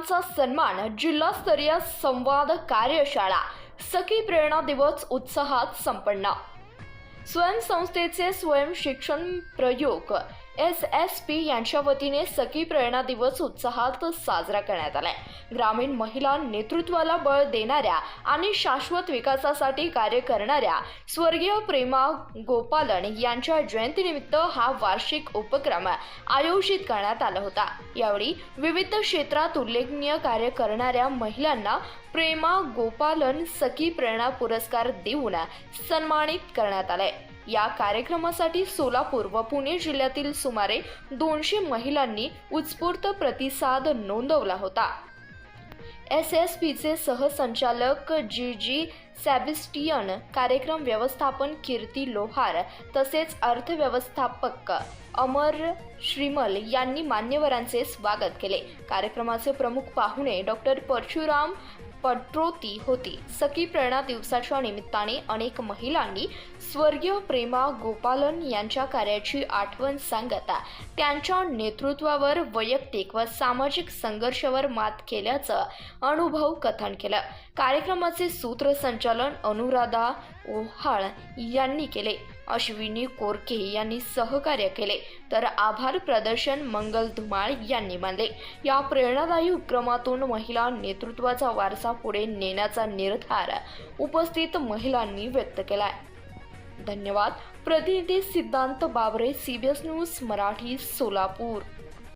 महिलांचा सन्मान, जिल्हास्तरीय संवाद कार्यशाळा, सखी प्रेरणा दिवस उत्साहात संपन्न। स्वयंसंस्थेचे स्वयं शिक्षण प्रयोग SSP यांच्या वतीने सखी प्रेरणा दिवस उत्साहात साजरा करण्यात आलाय। ग्रामीण महिला नेतृत्वाला बळ देणाऱ्या आणि शाश्वत विकासासाठी कार्य करणाऱ्या स्वर्गीय प्रेमा गोपालन यांच्या जयंतीनिमित्त हा वार्षिक उपक्रम आयोजित करण्यात आला होता। यावेळी विविध क्षेत्रात उल्लेखनीय कार्य करणाऱ्या महिलांना प्रेमा गोपालन सखी प्रेरणा पुरस्कार देऊन सन्मानित करण्यात आले। या कार्यक्रमासाठी सोलापूर व पुणे जिल्ह्यातील सुमारे 200 महिलांनी उत्स्फूर्त प्रतिसाद नोंदवला होता। SSPचे सहसंचालक GG सॅबिस्टियन, कार्यक्रम व्यवस्थापन कीर्ती लोहार तसेच अर्थव्यवस्थापक अमर श्रीमल यांनी मान्यवरांचे स्वागत केले। कार्यक्रमाचे प्रमुख पाहुणे डॉक्टर परशुराम पट्रोती होती। सखी प्रेरणा दिवसाच्या निमित्ताने अनेक महिलांनी स्वर्गीय प्रेमा गोपालन यांच्या कार्याची आठवण सांगत त्यांच्या नेतृत्वावर वैयक्तिक व सामाजिक संघर्षावर मात केल्याचं अनुभव कथन केलं। कार्यक्रमाचे सूत्रसंचालन अनुराधा ओहाळ यांनी केले। अश्विनी कोरके यांनी सहकार्य केले तर आभार प्रदर्शन मंगल धुमाळ यांनी मानले। या प्रेरणादायी उपक्रमातून महिला नेतृत्वाचा वारसा पुढे नेण्याचा निर्धार उपस्थित महिलांनी व्यक्त केलाय। धन्यवाद। प्रतिनिधी सिद्धांत बाबरे, CBS न्यूज मराठी, सोलापूर।